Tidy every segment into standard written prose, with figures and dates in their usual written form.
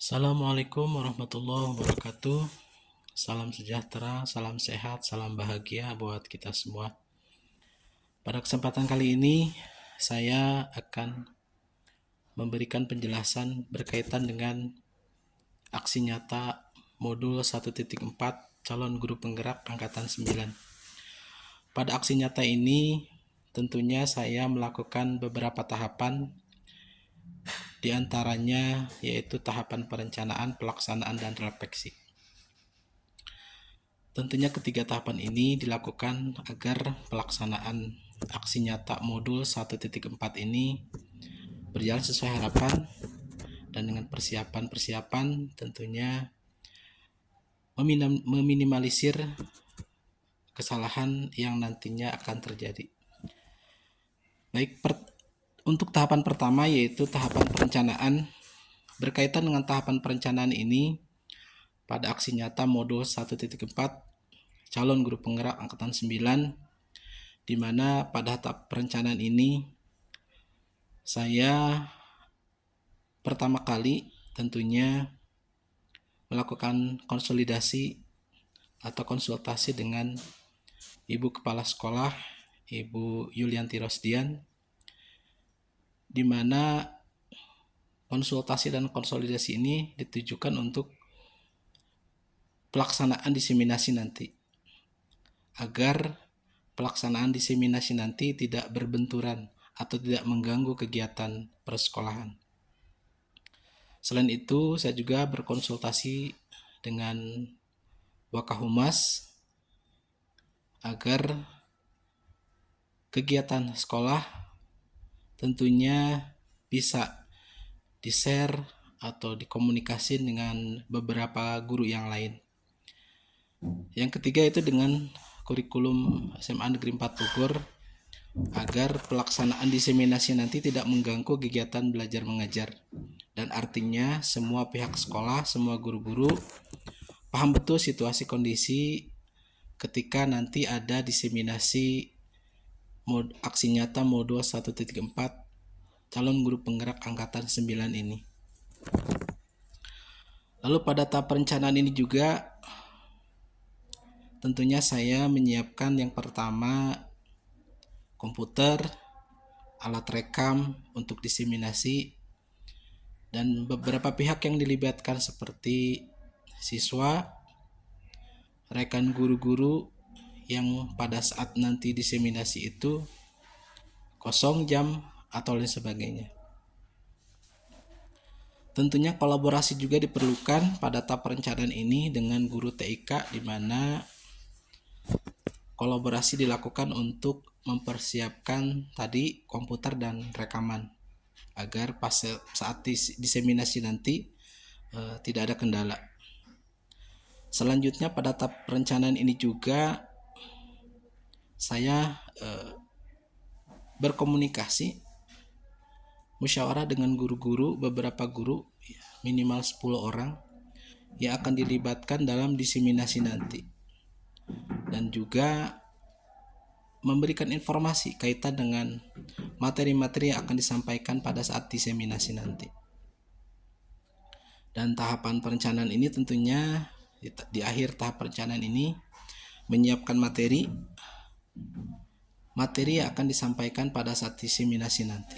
Assalamualaikum warahmatullahi wabarakatuh. Salam sejahtera, salam sehat, salam bahagia buat kita semua. Pada kesempatan kali ini, saya akan memberikan penjelasan berkaitan dengan aksi nyata modul 1.4 calon guru penggerak angkatan 9. Pada aksi nyata ini, tentunya saya melakukan beberapa tahapan, di antaranya yaitu tahapan perencanaan, pelaksanaan, dan refleksi. Tentunya ketiga tahapan ini dilakukan agar pelaksanaan aksi nyata modul 1.4 ini berjalan sesuai harapan dan dengan persiapan tentunya meminimalisir kesalahan yang nantinya akan terjadi. Baik, untuk tahapan pertama yaitu tahapan perencanaan. Berkaitan dengan tahapan perencanaan ini, pada aksi nyata modul 1.4 calon guru penggerak angkatan 9, di mana pada tahap perencanaan ini saya pertama kali tentunya melakukan konsolidasi atau konsultasi dengan Ibu Kepala Sekolah, Ibu Yulianti Rosdian, di mana konsultasi dan konsolidasi ini ditujukan untuk pelaksanaan diseminasi nanti, agar pelaksanaan diseminasi nanti tidak berbenturan atau tidak mengganggu kegiatan persekolahan. Selain itu, saya juga berkonsultasi dengan Wakahumas agar kegiatan sekolah tentunya bisa di-share atau dikomunikasi dengan beberapa guru yang lain. Yang ketiga itu dengan kurikulum SMA Negeri 4 Bogor, agar pelaksanaan diseminasi nanti tidak mengganggu kegiatan belajar mengajar, dan artinya semua pihak sekolah, semua guru-guru paham betul situasi kondisi ketika nanti ada diseminasi aksi nyata modul 1.4 calon guru penggerak angkatan 9 ini. Lalu pada tahap perencanaan ini juga tentunya saya menyiapkan yang pertama komputer, alat rekam untuk diseminasi, dan beberapa pihak yang dilibatkan seperti siswa, rekan guru-guru yang pada saat nanti diseminasi itu kosong jam atau lain sebagainya. Tentunya kolaborasi juga diperlukan pada tahap perencanaan ini dengan guru TIK, di mana kolaborasi dilakukan untuk mempersiapkan tadi komputer dan rekaman, agar pas saat diseminasi nanti tidak ada kendala. Selanjutnya pada tahap perencanaan ini juga saya berkomunikasi, musyawarah dengan guru-guru, beberapa guru, minimal 10 orang yang akan dilibatkan dalam diseminasi nanti, dan juga memberikan informasi kaitan dengan materi-materi yang akan disampaikan pada saat diseminasi nanti. Dan tahapan perencanaan ini tentunya di akhir tahap perencanaan ini menyiapkan materi yang akan disampaikan pada saat diseminasi nanti.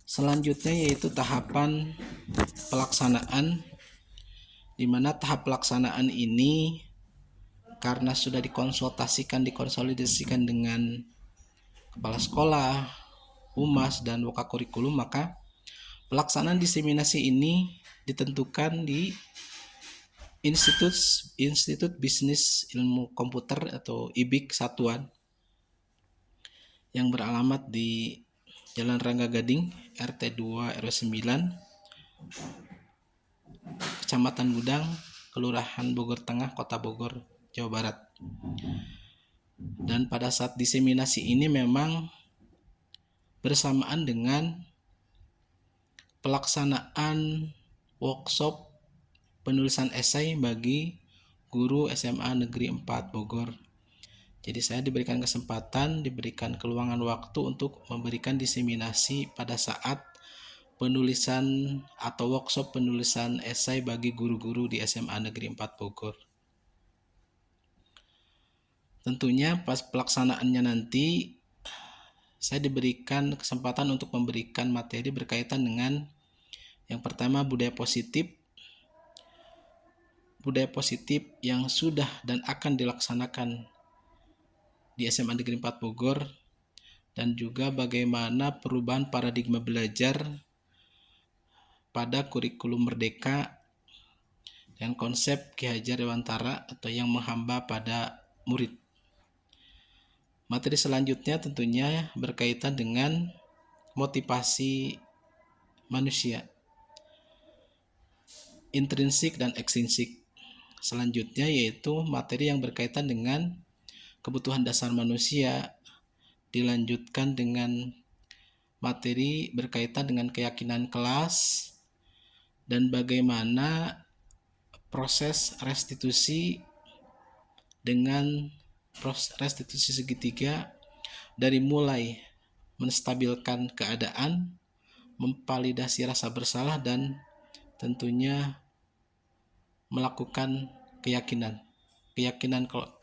Selanjutnya yaitu tahapan pelaksanaan, di mana tahap pelaksanaan ini karena sudah dikonsolidasikan dengan kepala sekolah, humas, dan wakakurikulum, maka pelaksanaan diseminasi ini ditentukan di Institut Bisnis Ilmu Komputer atau IBIK Satuan yang beralamat di Jalan Rangga Gading, RT 2 RW 9, Kecamatan Gudang, Kelurahan Bogor Tengah, Kota Bogor, Jawa Barat. Dan pada saat diseminasi ini memang bersamaan dengan pelaksanaan workshop penulisan esai bagi guru SMA Negeri 4 Bogor. Jadi saya diberikan kesempatan, diberikan keluangan waktu untuk memberikan diseminasi pada saat penulisan atau workshop penulisan esai bagi guru-guru di SMA Negeri 4 Bogor. Tentunya pas pelaksanaannya nanti saya diberikan kesempatan untuk memberikan materi berkaitan dengan yang pertama budaya positif yang sudah dan akan dilaksanakan di SMA Negeri 4 Bogor, dan juga bagaimana perubahan paradigma belajar pada kurikulum merdeka dan konsep Ki Hajar Dewantara atau yang menghamba pada murid. Materi selanjutnya tentunya berkaitan dengan motivasi manusia, intrinsik dan ekstrinsik. Selanjutnya yaitu materi yang berkaitan dengan kebutuhan dasar manusia, dilanjutkan dengan materi berkaitan dengan keyakinan kelas dan bagaimana proses restitusi dengan proses restitusi segitiga dari mulai menstabilkan keadaan, memvalidasi rasa bersalah, dan tentunya melakukan keyakinan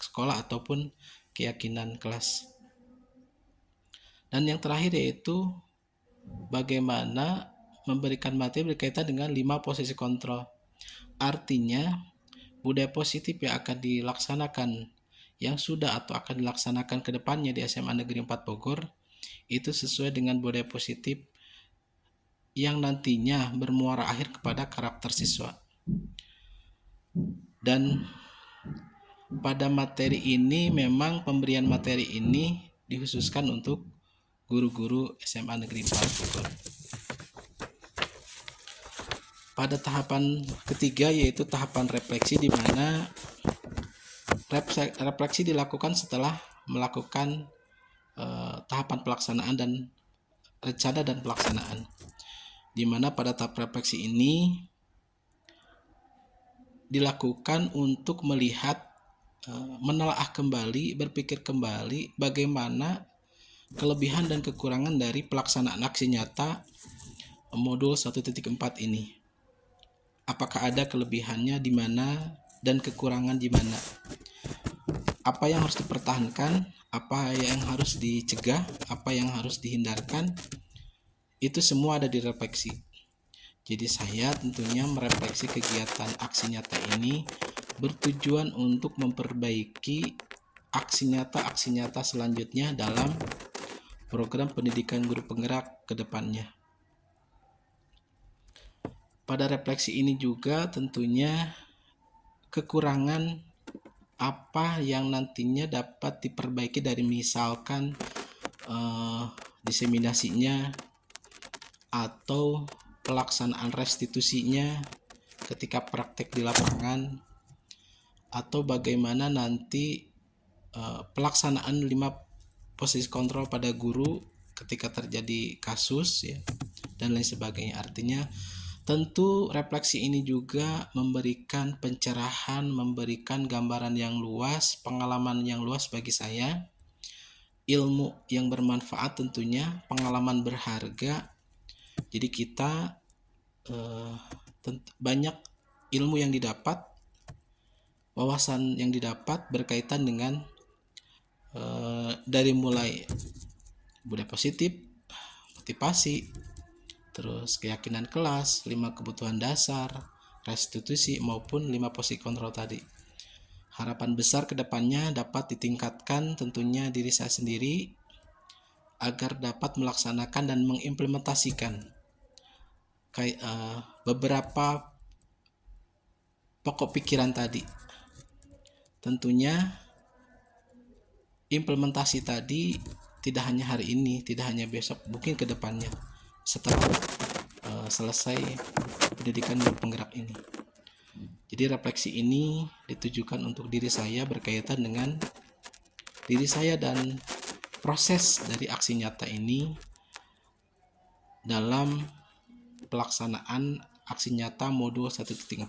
sekolah ataupun keyakinan kelas. Dan yang terakhir yaitu bagaimana memberikan materi berkaitan dengan 5 posisi kontrol. Artinya budaya positif yang akan dilaksanakan, yang sudah atau akan dilaksanakan ke depannya di SMA Negeri 4 Bogor itu sesuai dengan budaya positif yang nantinya bermuara akhir kepada karakter siswa. Dan pada materi ini memang pemberian materi ini dikhususkan untuk guru-guru SMA Negeri 4 Bogor. Pada tahapan ketiga yaitu tahapan refleksi, di mana refleksi dilakukan setelah melakukan tahapan pelaksanaan dan rencana dan pelaksanaan, di mana pada tahap refleksi ini dilakukan untuk melihat, menelaah kembali, berpikir kembali bagaimana kelebihan dan kekurangan dari pelaksanaan aksi nyata modul 1.4 ini. Apakah ada kelebihannya di mana dan kekurangan di mana? Apa yang harus dipertahankan, apa yang harus dicegah, apa yang harus dihindarkan, itu semua ada di refleksi. Jadi saya tentunya merefleksi kegiatan aksi nyata ini bertujuan untuk memperbaiki aksi nyata selanjutnya dalam program pendidikan guru penggerak ke depannya. Pada refleksi ini juga tentunya kekurangan apa yang nantinya dapat diperbaiki dari misalkan diseminasinya atau pelaksanaan restitusinya ketika praktek di lapangan, atau bagaimana nanti pelaksanaan 5 posisi kontrol pada guru ketika terjadi kasus ya, dan lain sebagainya. Artinya tentu refleksi ini juga memberikan pencerahan, memberikan gambaran yang luas, pengalaman yang luas bagi saya, ilmu yang bermanfaat tentunya, pengalaman berharga. Jadi kita banyak ilmu yang didapat, wawasan yang didapat berkaitan dengan dari mulai budaya positif, motivasi, terus keyakinan kelas, 5 kebutuhan dasar, restitusi, maupun 5 posisi kontrol tadi. Harapan besar kedepannya dapat ditingkatkan tentunya diri saya sendiri agar dapat melaksanakan dan mengimplementasikan beberapa pokok pikiran tadi. Tentunya implementasi tadi tidak hanya hari ini, tidak hanya besok, mungkin ke depannya setelah selesai pendidikan guru penggerak ini. Jadi refleksi ini ditujukan untuk diri saya berkaitan dengan diri saya dan proses dari aksi nyata ini dalam pelaksanaan aksi nyata modul 1.4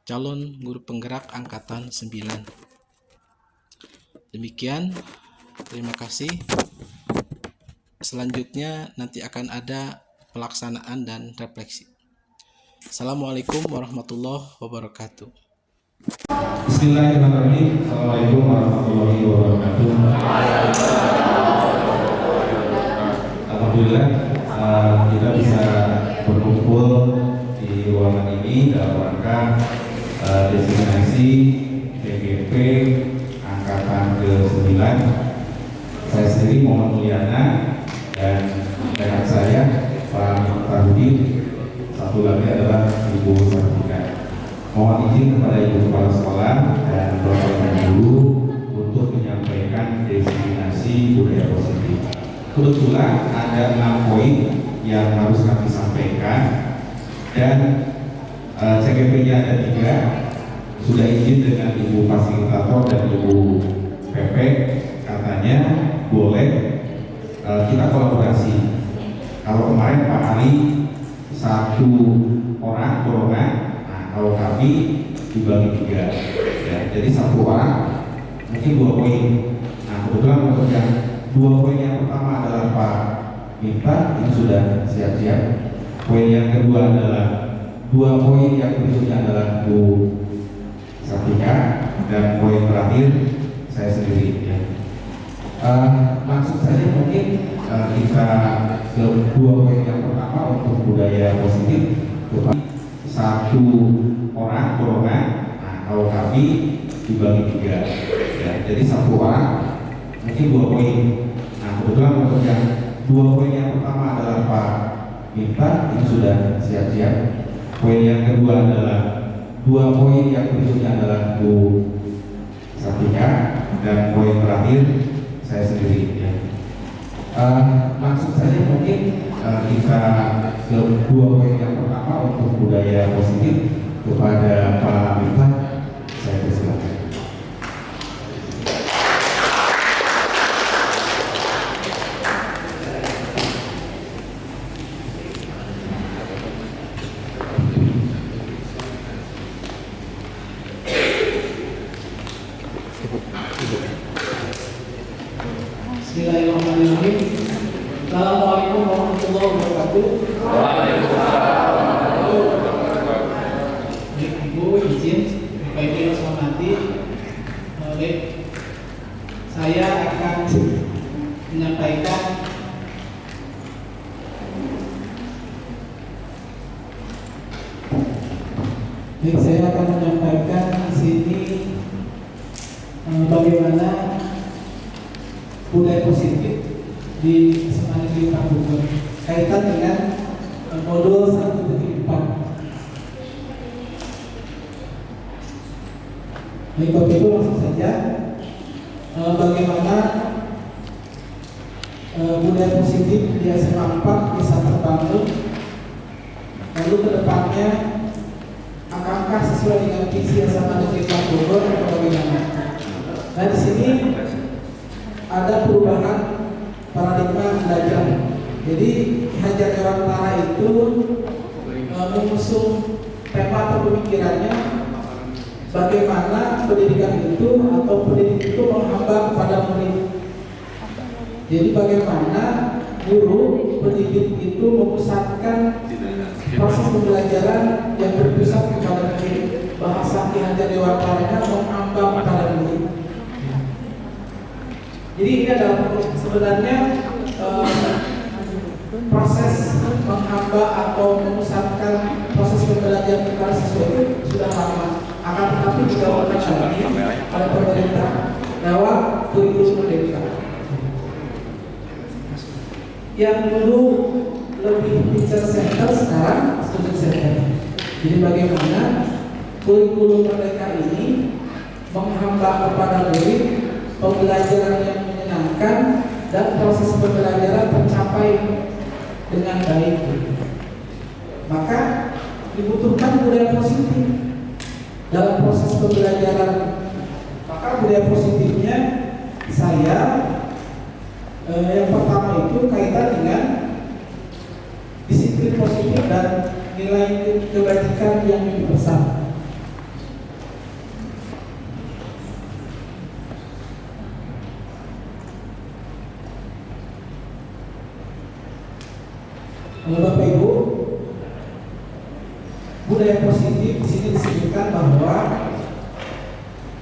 calon guru penggerak angkatan 9. Demikian, terima kasih. Selanjutnya nanti akan ada pelaksanaan dan refleksi. Assalamualaikum warahmatullahi wabarakatuh. Bismillahirrahmanirrahim. Assalamualaikum warahmatullahi wabarakatuh. Alhamdulillah kita bisa berkumpul di ruangan ini dalam rangka designasi TGP Angkatan ke-9. Saya sendiri Muhammad Mulyana dan rekan saya Pak Tarudi, satu lagi adalah Ibu Sartika. Mohon izin kepada Ibu Kepala Sekolah dan Bapak Guru untuk menyampaikan designasi budaya positif. Kebetulan ada 6 poin yang harus kami sampaikan dan CGP-nya ada 3. Sudah izin dengan Ibu Fasilitator dan Ibu PP, katanya boleh kita kolaborasi. Kalau kemarin Pak Ali 1 orang golongan, kalau kami dibagi 3 ya, jadi 1 orang mungkin 2 poin. Nah kebetulan untuk yang 2 poin yang pertama adalah Pak Minta, ini sudah siap-siap. Poin yang kedua adalah 2 poin yang berikutnya adalah Bu Sartika, dan poin terakhir saya sendiri ya. Langsung saja mungkin kita ke 2 poin yang pertama untuk budaya positif. 1 orang golongan, kalau kami dibagi 3 ya, jadi 1 orang mungkin 2 poin. Nah kebetulan untuk yang 2 poin yang pertama adalah Pak Minta, ini sudah siap-siap. Poin yang kedua adalah 2 poin yang berikutnya adalah Bu Sartika, dan poin terakhir saya sendiri ya. Langsung saja mungkin kita ke 2 poin yang pertama untuk budaya positif. Kepada Pak Minta, saya persilakan. Bismillahirrahmanirrahim. Assalamualaikum warahmatullahi wabarakatuh. Ibu izin, Bapak Ibu yang saya hormati, saya akan menyampaikan di sini bagaimana budaya positif di SMA Negeri 4 Bogor kaitan dengan modul 1.4. Baik Bapak Ibu, langsung saja bagaimana budaya positif di SMA 4 bisa terbangun, lalu kedepannya akankah sesuai dengan visi SMA Negeri 4 Bogor atau bagaimana? Nah di sini ada perubahan paradigma belajar. Jadi Hajar Dewantara itu mengusung tema atau pemikirannya bagaimana pendidikan itu atau pendidik itu menghamba kepada murid. Jadi bagaimana guru pendidik itu memusatkan proses pembelajaran yang berpusat kepada murid. Bahasa Ki Hajar Dewantaranya menghamba kepada murid. Jadi ini adalah sebenarnya proses menghamba atau memusatkan proses pembelajaran kepada siswa itu sudah lama. Akan tetapi digaungkan lagi oleh pemerintah lewat kurikulum merdeka. Yang dulu lebih teacher center, sekarang student center. Jadi bagaimana kurikulum merdeka ini menghamba kepada murid pembelajaran yang menyenangkan dan proses pembelajaran tercapai dengan baik. Maka dibutuhkan budaya positif dalam proses pembelajaran. Maka budaya positifnya saya yang pertama itu kaitan dengan disiplin positif dan nilai kebajikan yang universal. Bapak Ibu, budaya positif di sini disebutkan bahwa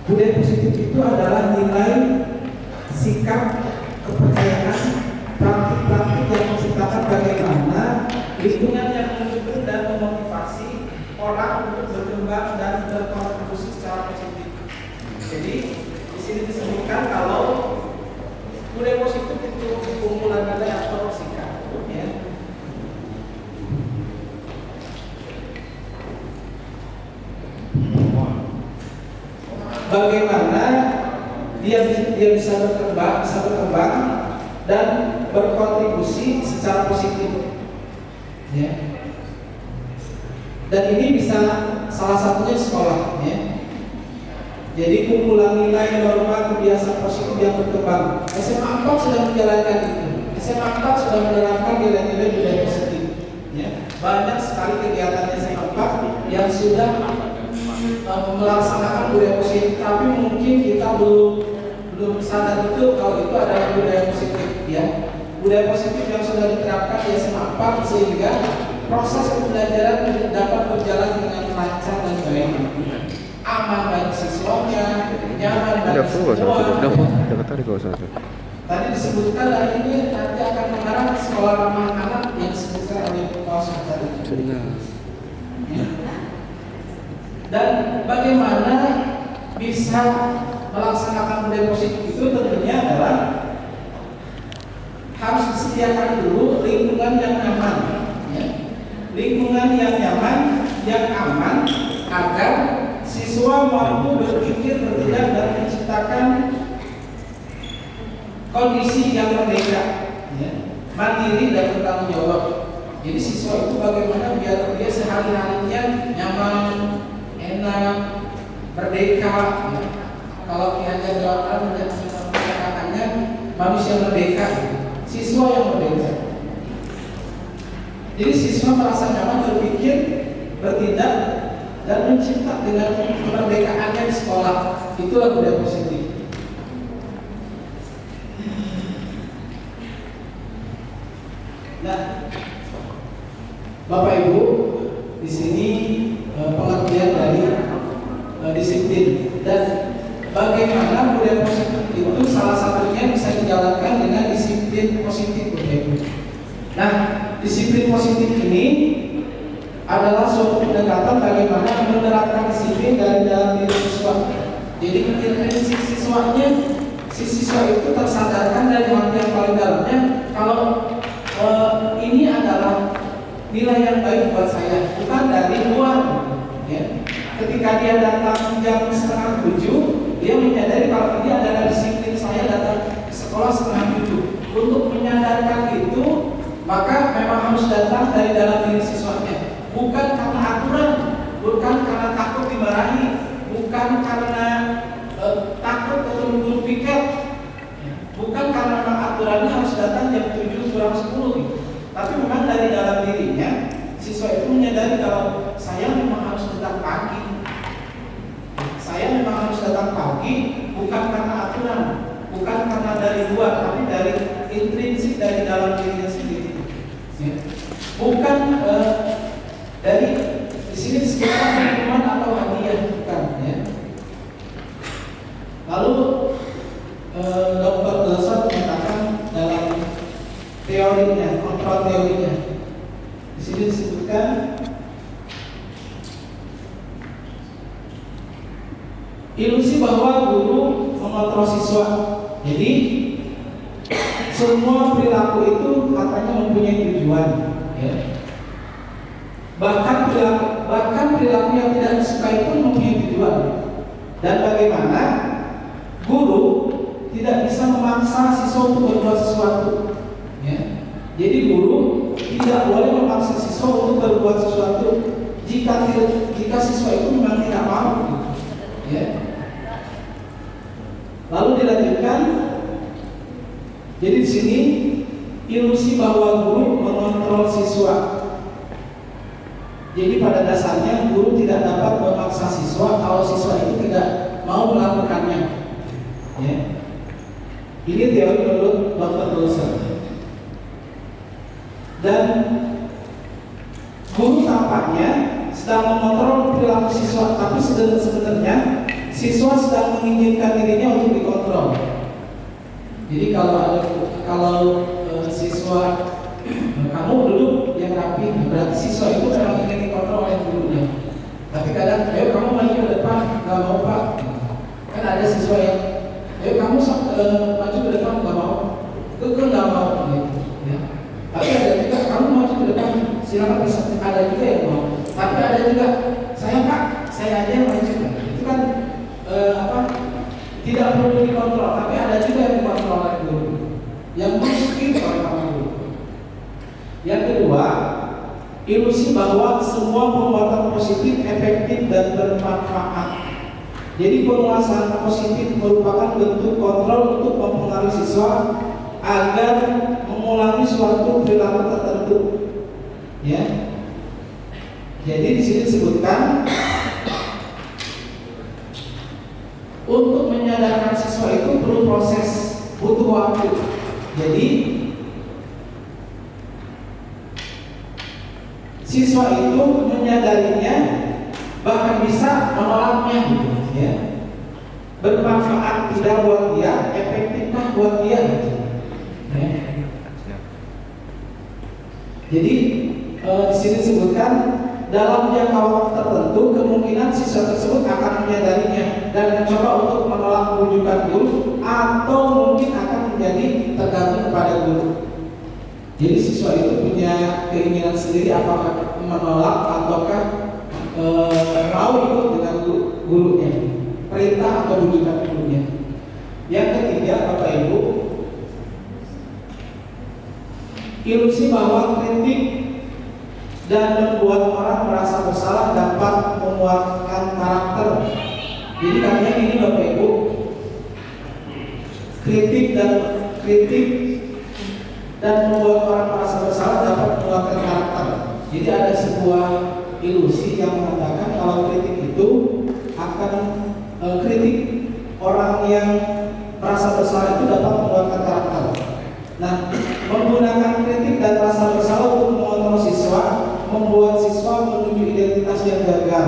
budaya positif itu adalah nilai, sikap, kepercayaan, praktik-praktik yang menciptakan bagaimana lingkungan yang mendukung dan memotivasi orang untuk berkembang dan berkontribusi secara positif. Jadi di sini disebutkan kalau budaya positif itu kumpulan nilai atau sikap, ya. Bagaimana dia bisa berkembang dan berkontribusi secara positif, ya. Dan ini bisa salah satunya sekolah, ya. Jadi kumpulan nilai, norma, kebiasaan positif yang berkembang. SMA 4 sudah menjalankan itu. SMA 4 sudah menerapkan nilai-nilai budaya positif, ya. Banyak sekali kegiatan SMA 4 yang sudah melaksanakan budaya positif, tapi mungkin kita belum sadar itu kalau itu adalah budaya positif, ya. Budaya positif yang sudah diterapkan di SMA 4 sehingga proses pembelajaran dapat berjalan dengan lancar dan baik, aman bagi siswanya, nyaman bagi semua. Tadi disebutkan hari ini nanti akan mengarah ke sekolah ramah anak yang disebutkan oleh Pak tadi. Ya. Dan bagaimana bisa melaksanakan budaya positif itu tentunya adalah harus disediakan dulu lingkungan yang nyaman, ya. Lingkungan yang nyaman, yang aman, agar siswa mampu berpikir, bertindak, dan menciptakan kondisi yang merdeka, ya, mandiri dan bertanggung jawab. Jadi siswa itu bagaimana biar dia sehari-harinya nyaman, enak, merdeka, ya. Kalau Ki-Hajar Dewantara mengatakannya manusia merdeka, siswa yang merdeka. Jadi siswa merasa nyaman berpikir, bertindak, dan mencipta dengan kemerdekaannya di sekolah. Itulah budaya positif. Nah, Bapak Ibu, di sini pengertian dari disiplin dan bagaimana budaya positif itu salah satunya bisa dijalankan dengan disiplin positif, Bapak Ibu. Nah, disiplin positif ini adalah suatu pendekatan bagaimana menerapkan disiplin dari dalam diri siswa. Jadi prinsip siswanya, si siswa itu tersadarkan dari hati yang paling dalamnya kalau ini adalah nilai yang baik buat saya, bukan dari luar, ya. Ketika dia datang jam 6:30, dia menyadari kalau ini adalah disiplin saya datang ke sekolah 6:30. Untuk menyadarkan itu, maka memang harus datang dari dalam diri siswanya, bukan karena aturan, bukan karena takut dimarahi, bukan karena takut ketemu guru piket, bukan karena memang aturannya harus datang jam 7 kurang 10 gitu. Tapi memang dari dalam dirinya siswa itu menyadari kalau saya memang harus datang pagi, saya memang harus datang pagi, bukan karena aturan, bukan karena dari luar, tapi dari intrinsik dari dalam dirinya sendiri, ya. Bukan dari di sini disebutkan hukuman atau hadiah, bukan, ya. Lalu Dr. Glaser mengatakan dalam teorinya, kontrol teorinya, di sini disebutkan ilusi bahwa guru mengontrol siswa. Jadi semua perilaku itu katanya mempunyai tujuan, ya. Bahkan perilaku yang tidak disukai pun mempunyai tujuan. Dan bagaimana guru tidak bisa memaksa siswa untuk berbuat sesuatu, ya. Jadi guru tidak boleh memaksa siswa untuk berbuat sesuatu jika siswa itu memang tidak mau, ya. Lalu dilanjutkan. Jadi di sini ilusi bahwa guru mengontrol siswa. Jadi pada dasarnya guru tidak dapat memaksa siswa kalau siswa itu tidak mau melakukannya, ya. Ini teori menurut Dr. Glaser. Dan kedepannya sedang mengontrol perilaku siswa, tapi sebenarnya siswa sedang menginginkan dirinya untuk dikontrol. Jadi kalau siswa kamu duduk yang rapi, berarti siswa itu memang ingin dikontrol oleh gurunya. Tapi kadang, ayo kamu maju ke depan, nggak mau pak. Kan ada siswa yang, ayo kamu maju ke depan, nggak mau. Itu nggak mau gitu. Ya. Tapi ada juga kamu maju ke depan, silakan bisa. Ada juga yang mau. Tapi ada juga, saya pak, saya aja yang maju. Itu kan tidak perlu dikontrol, tapi ada juga yang dikontrol oleh guru. Yang mesti oleh guru. Yang kedua, ilusi bahwa semua perbuatan positif efektif dan bermanfaat. Jadi penguasaan positif merupakan bentuk kontrol untuk mempengaruhi siswa agar mengulangi suatu perilaku tertentu. Ya. Jadi di sini disebutkan untuk menyadarkan siswa itu perlu proses, butuh waktu. Jadi siswa itu menyadarinya, bahkan bisa menolaknya, gitu, ya. Bermanfaat tidak buat dia, efektifkah buat dia, gitu. Ya. Jadi di sini disebutkan dalam jangka waktu tertentu kemungkinan siswa tersebut akan menyadarinya dan mencoba untuk menolak rujukan guru, atau mungkin akan menjadi tergantung kepada guru. Jadi siswa itu punya keinginan sendiri apakah menolak ataukah mau ikut dengan gurunya, perintah atau rujukan gurunya. Yang ketiga, Bapak Ibu, ilusi bahwa kritik dan membuat orang merasa bersalah dapat menguatkan karakter. Jadi katanya ini Bapak Ibu, kritik dan membuat orang merasa bersalah dapat menguatkan karakter. Jadi ada sebuah ilusi yang mengatakan kalau kritik itu akan kritik orang yang merasa bersalah itu dapat menguatkan karakter. Nah, menggunakan kritik dan rasa bersalah untuk mengontrol siswa membuat siswa menuju identitas yang gagal,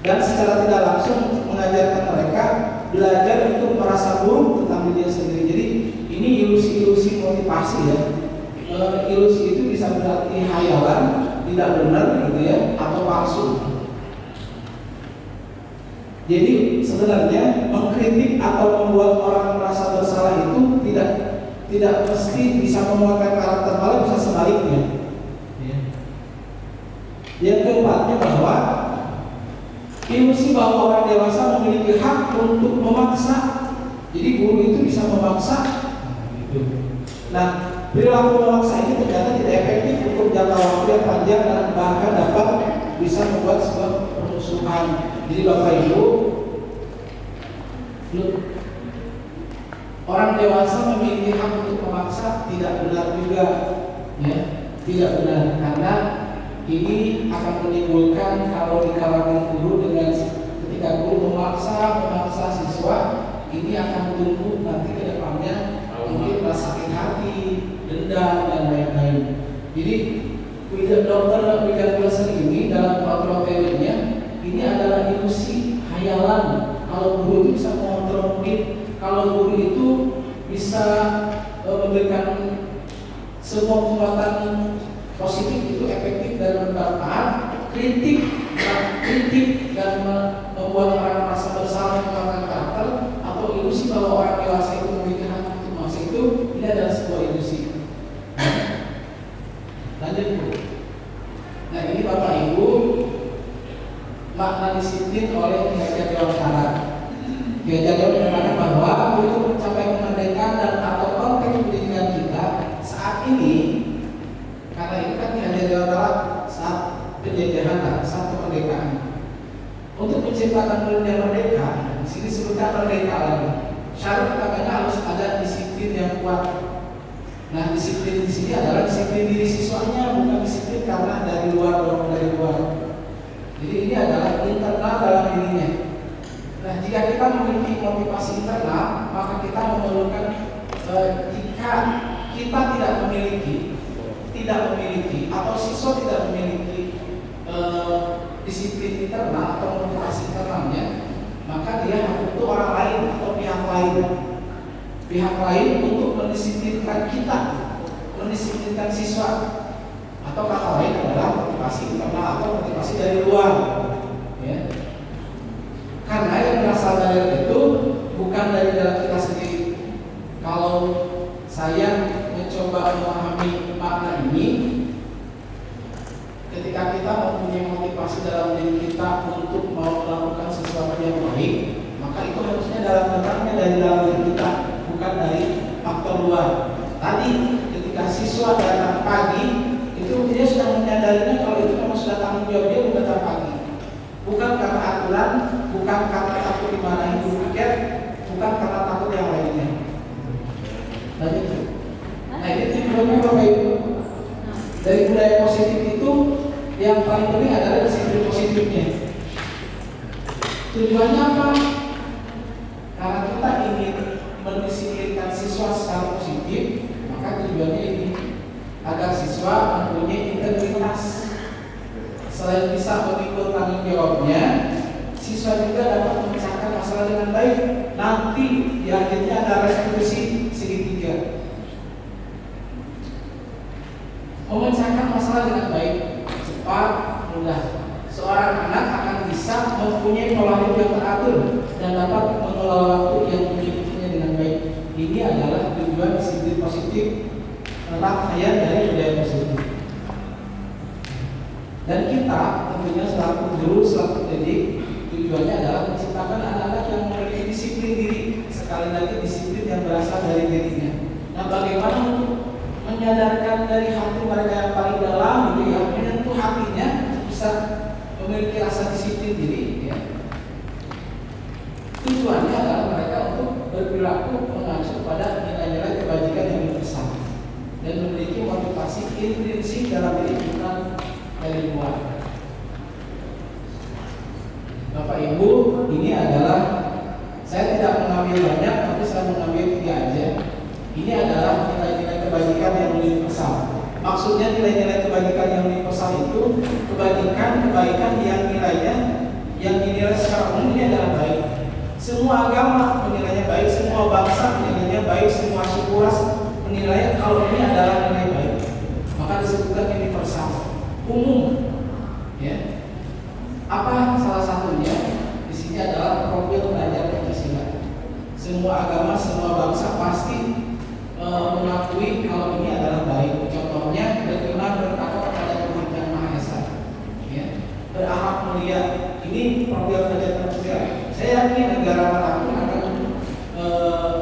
dan secara tidak langsung mengajarkan mereka belajar untuk merasa buruk tentang dirinya sendiri. Jadi ini ilusi-ilusi motivasi, ya. Ilusi itu bisa berarti hayalan, tidak benar gitu ya, atau palsu. Jadi sebenarnya mengkritik atau membuat orang merasa bersalah itu tidak mesti bisa menguatkan karakter, malah bisa sebaliknya. Yang keempatnya bahwa ilusi bahwa orang dewasa memiliki hak untuk memaksa. Jadi guru itu bisa memaksa. Nah, perilaku memaksa ini ternyata tidak efektif untuk jangka waktu yang panjang dan bahkan dapat bisa membuat sebuah permusuhan. Jadi Bapak Ibu, orang dewasa memiliki hak untuk memaksa tidak benar juga, ya, tidak benar, karena ini akan menimbulkan kalau di kalangan guru dengan ketika guru memaksa siswa, ini akan tumbuh nanti ke depannya mungkin rasa sakit hati, dendam dan lain-lain. Jadi Dr. William Wilson ini dalam kontrol teorinya ini adalah ilusi, hayalan. Kalau guru itu bisa mengontrol murid, kalau guru itu bisa memberikan semua kekuatan positif itu efektif dan bermanfaat, kritik dan membuat orang merasa bersalah, menguatkan karakter, atau ilusi bahwa orang dewasa itu memiliki hak untuk memaksa itu, ini adalah sebuah ilusi. Lanjut Bu. Nah ini Bapak Ibu, makna disiplin oleh Ki Dewantara. Ki Dewantara menyatakan bahwa untuk mencapai kemerdekaan dan atau konteks pendidikan kita saat ini, karena ini kan Ki Dewantara saat penjajahan, saat kemerdekaan. Untuk menciptakan dunia merdeka, di sini disebutkan merdeka lagi. Syarat utamanya harus ada disiplin yang kuat. Nah, disiplin di sini adalah disiplin diri siswanya, bukan disiplin karena dari luar, dorong dari luar. Jadi ini adalah internal dalam dirinya. Nah, jika kita memiliki motivasi internal, maka kita memerlukan jika kita tidak memiliki atau siswa tidak memiliki pihak lain untuk mendisiplinkan kita, mendisiplinkan siswa, atau kata lain adalah motivasi internal atau motivasi dari luar, ya. Karena yang berasal dari itu bukan dari dalam kita sendiri. Kalau saya mencoba memahami makna ini, ketika kita mempunyai motivasi dalam diri kita untuk mau melakukan sesuatu yang baik, maka itu harusnya datangnya dari dalam diri kita, bukan dari faktor luar. Tadi ketika siswa datang pagi, itu dia sudah menyadarinya kalau itu memang sudah tanggung jawab dia untuk datang pagi, bukan karena aturan, bukan karena takut dimarahi guru piket, bukan karena takut yang lainnya. Nah ini tujuannya Bapak Ibu. Dari budaya positif itu yang paling penting adalah disiplin positifnya. Tujuannya apa? Karena kita ingin mendisiplinkan siswa secara positif, maka tujuannya ini agar siswa mempunyai integritas. Selain bisa memikul tanggung jawabnya, siswa juga dapat memecahkan masalah dengan baik. Nanti di akhirnya ada restitusi segitiga. Memecahkan masalah dengan baik, cepat, mudah. Seorang anak akan bisa mempunyai pola hidup yang teratur dan dapat mengelola waktu yang dimilikinya dengan baik. Ini adalah tujuan disiplin positif, rangkaian dari budaya positif. Dan kita tentunya selaku guru, selaku pendidik, tujuannya adalah menciptakan anak-anak yang memiliki disiplin diri, sekali lagi disiplin yang berasal dari dirinya. Nah, bagaimana untuk menyadarkan dari hati mereka yang paling dalam, gitu ya, menyentuh hatinya, bisa memiliki rasa disiplin diri, ya. Tujuannya adalah mereka untuk berperilaku mengacu pada nilai-nilai kebajikan yang besar dan memiliki motivasi intrinsik dalam diri, bukan dari luar. Bapak Ibu, ini adalah, saya tidak mengambil banyak, tapi saya mengambil 3 aja. Ini adalah nilai-nilai kebajikan yang universal. Maksudnya nilai-nilai kebajikan yang universal itu kebaikan yang nilainya, yang dinilai secara umum ini adalah baik. Semua agama menilainya baik, semua bangsa menilainya baik, semua suku ras menilainya kalau ini adalah nilai baik. Maka disebutkan universal, umum. Ya. Apa salah satunya? Di sini adalah profil belajar Pancasila. Semua agama, semua bangsa pasti mengakui kalau ini adalah baik. Contohnya beriman bertakwa kepada Tuhan Yang Maha Esa, ya. Berakhlak mulia. Ini profil belajar Pancasila. Saya yakin negara manapun akan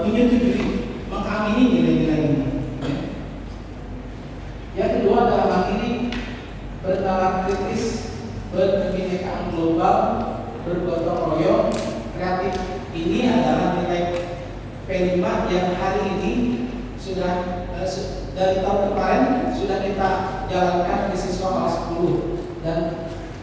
menyetujui, mengamini nilai-nilai ini. Ya. Yang kedua adalah mandiri, bernalar kritis, berkebinekaan global, bergotong royong, kreatif. Ini adalah nilai P5 yang hari ini sudah dari tahun kemarin sudah kita jalankan di siswa kelas 10 dan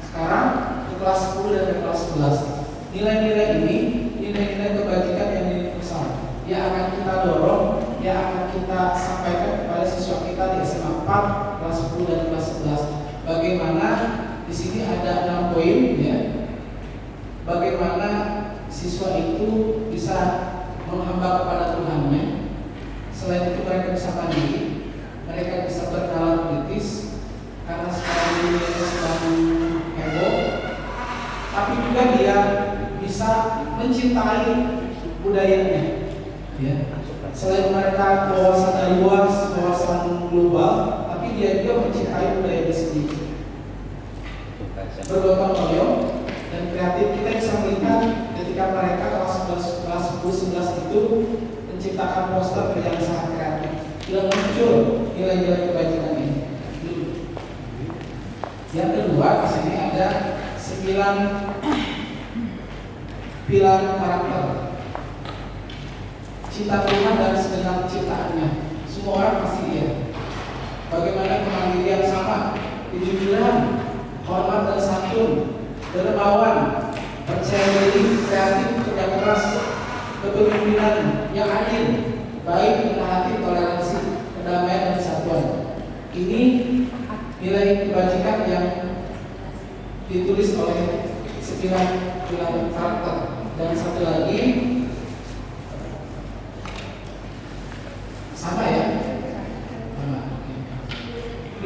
sekarang di kelas 10 dan di kelas 11. Nilai-nilai ini nilai-nilai kebajikan yang universal yang akan kita dorong, yang akan kita sampaikan kepada siswa kita di SMA 4, kelas 10 dan kelas 11. Bagaimana di sini ada 6 poin, ya. Bagaimana siswa itu bisa menghamba kepada Tuhannya. Selain itu mereka bisa mandiri, mereka bisa bernalar kritis karena sekarang ini sedang heboh. Tapi juga dia bisa mencintai budayanya, ya. Selain mereka wawasannya luas, wawasan global, tapi dia juga mencintai budayanya sendiri. Bergotong royong dan kreatif, kita bisa melihat ketika mereka kelas 10, 11 itu menciptakan poster yang sangat kreatif, sudah muncul nilai-nilai kebajikan ini. Yang kedua, di sini ada 9 pilar karakter. Cinta Tuhan dan segenap ciptaannya. Semua orang pasti lihat. Bagaimana kemandirian sama, kejujuran, hormat dan santun, dermawan, percaya diri, kreatif, kerja keras, kepemimpinan yang adil, baik, rendah hati, toleransi, kedamaian dan kesatuan. Ini nilai kebajikan yang ditulis oleh 9 pilar karakter. Dan satu lagi,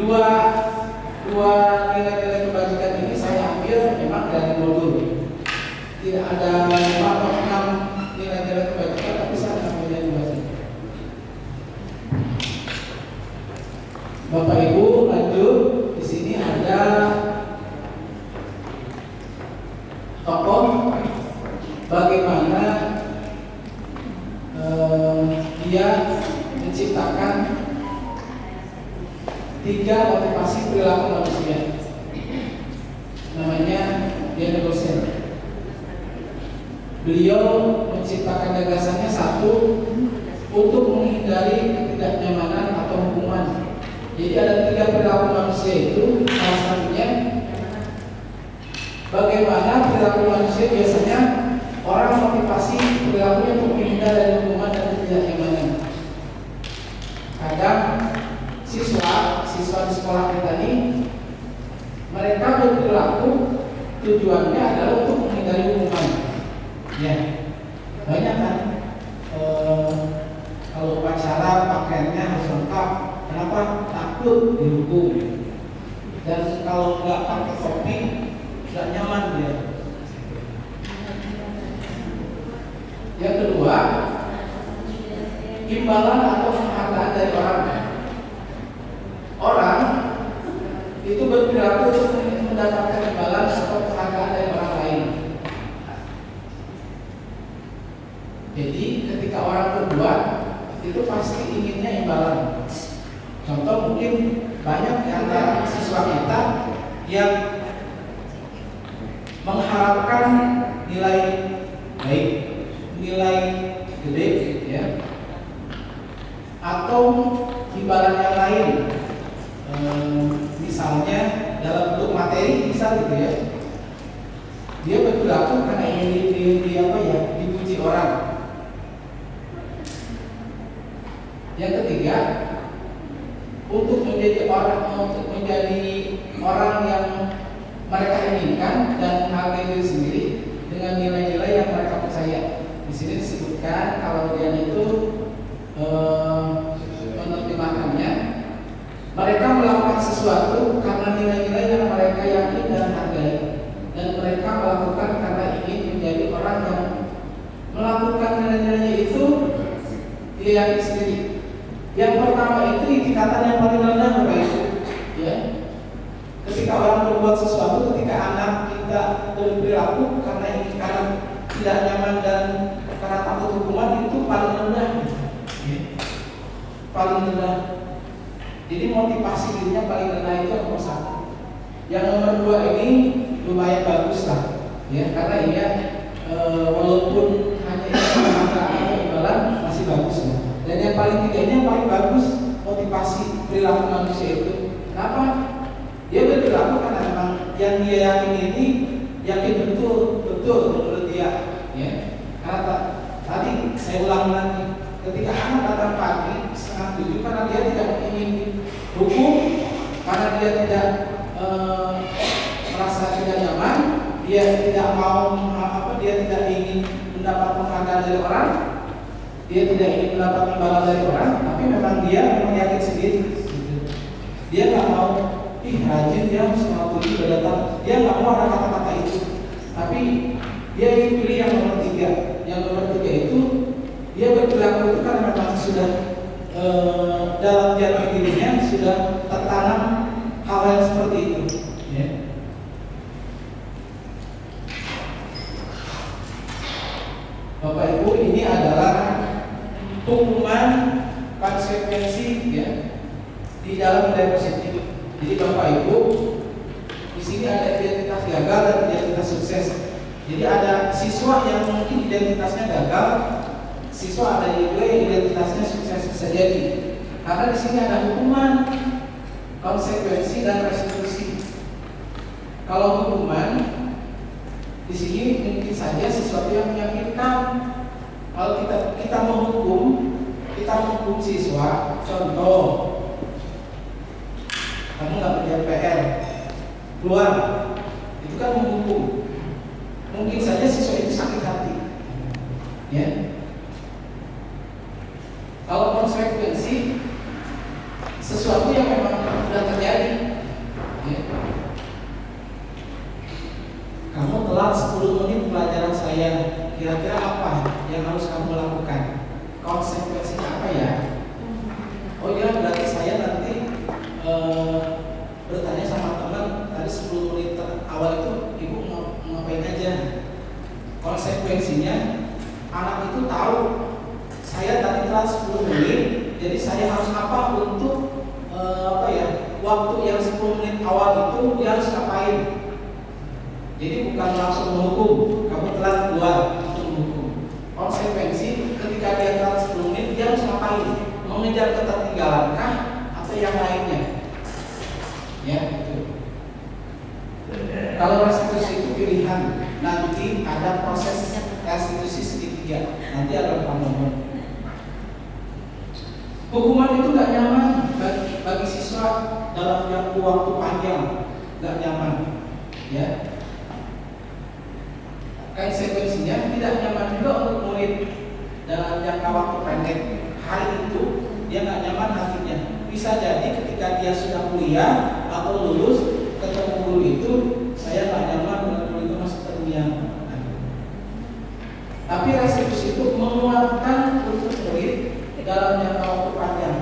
dua dua nilai-nilai kebajikan ini saya ambil memang dari modul. Tidak ada 5 atau 6 nilai-nilai kebajikan, tapi saya ambil dari modul. Bapak Ibu lanjut, di sini ada tokoh bagaimana dia menciptakan 3 motivasi perilaku manusia. Namanya Diana Gosen. Beliau menciptakan gagasannya, 1, untuk menghindari ketidaknyamanan atau hukuman. Jadi ada 3 perilaku manusia itu. Salah satunya bagaimana perilaku manusia biasanya orang motivasi perilakunya untuk menghindar dari hukuman dan ketidaknyamanan. Kadang siswa di sekolah kita ini mereka berperilaku tujuannya adalah untuk menghindari hukuman. Ya, banyak kan kalau upacara pakaiannya harus lengkap. Kenapa? Takut dihukum. Dan kalau nggak pakai topi nggak nyaman dia. Yang kedua, imbalan atau penghargaan dari orang. Orang itu berperilaku untuk mendapatkan imbalan atau penghargaan dari orang lain. Jadi ketika orang berbuat itu pasti inginnya imbalan. Contoh mungkin banyak di antara siswa kita yang mengharapkan nilai baik, nilai gede, ya, atau imbalan yang lain. Misalnya dalam bentuk materi, bisa gitu ya. Dia berperilaku karena ingin dipuji orang. Yang ketiga, untuk menjadi orang yang mereka inginkan dan menghargai diri sendiri dengan nilai-nilai yang mereka percaya. Di sini disebutkan kalau dia itu menerjemahkannya, mereka melakukan sesuatu karena nilai-nilai yang mereka yakin dan hargai, dan mereka melakukan karena ingin menjadi orang yang melakukan nilai-nilainya itu dia yakin sendiri. Yang pertama itu tingkatan yang paling rendah, Bapak Ibu, ya. Ketika orang berbuat sesuatu, ketika anak kita berperilaku karena tidak nyaman dan karena takut hukuman, itu paling rendah, ya. Paling rendah. Jadi motivasi dirinya paling rendah itu nomor 1. Yang nomor 2 ini lumayan bagus lah, ya, karena ia walaupun hanya imbalan masih bagus ya. Dan yang paling 3 ini yang paling bagus motivasi perilaku manusia itu. Kenapa? Dia berperilaku karena memang yang dia yakini ini yakin betul menurut dia, ya. Karena tadi saya ulang lagi, ketika anak datang pagi 6:30 karena dia tidak ingin hukum, karena dia tidak merasa tidak nyaman, dia tidak mau dia tidak ingin mendapat penghargaan dari orang, dia tidak ingin mendapat imbalan dari orang, tapi memang dia yakin sendiri. Dia nggak mau, rajin dia selama sudah datang. Dia nggak mau ada kata-kata itu. Tapi dia ingin pilih yang nomor 3. Yang nomor 3 itu dia berperilaku itu karena memang sudah dalam jati dirinya sudah tertanam hal yang seperti itu. Ya. Bapak Ibu, ini adalah hukuman konsekuensi, ya, di dalam nilai positif. Jadi Bapak Ibu, di sini ada identitas gagal dan identitas sukses. Jadi ada siswa yang mungkin identitasnya gagal, siswa ada juga yang identitasnya sukses, bisa jadi. Karena di sini ada hukuman, konsekuensi dan restitusi. Kalau hukuman di sini mungkin saja sesuatu yang menyakitkan. Kalau kita menghukum siswa, contoh, kamu nggak kerja PR, keluar, itu kan menghukum. Mungkin saja siswa itu sakit hati, ya. Kalau konsekuensi sesuatu yang memang sudah terjadi konsekuensinya apa ya? Oh ya, berarti saya nanti bertanya sama teman tadi 10 menit awal itu ibu mau ngapain aja. Konsekuensinya anak itu tahu saya tadi telat 10 menit, jadi saya harus apa untuk waktu yang 10 menit awal itu dia harus ngapain. Jadi bukan langsung menghukum, kamu telat keluar untuk menghukum. Konsekuensi ketika dia telat 10 menit dia harus ngapain? Mengejar ketertinggalan atau yang lainnya? Ya, itu. Kalau restitusi itu pilihan, nanti ada proses restitusi segitiga, nanti ada nomor. Hukuman itu nggak nyaman bagi siswa dalam jangka waktu panjang, nggak nyaman, ya. Konsekuensinya tidak nyaman juga untuk murid dalam jangka waktu pendek. Hari itu dia nggak nyaman hatinya. Bisa jadi ketika dia sudah kuliah atau lulus ketemu guru itu, saya nggak nyaman dengan guru itu masuk terdiam. Tapi restitusi itu menguatkan untuk murid dalam jangka waktu panjang.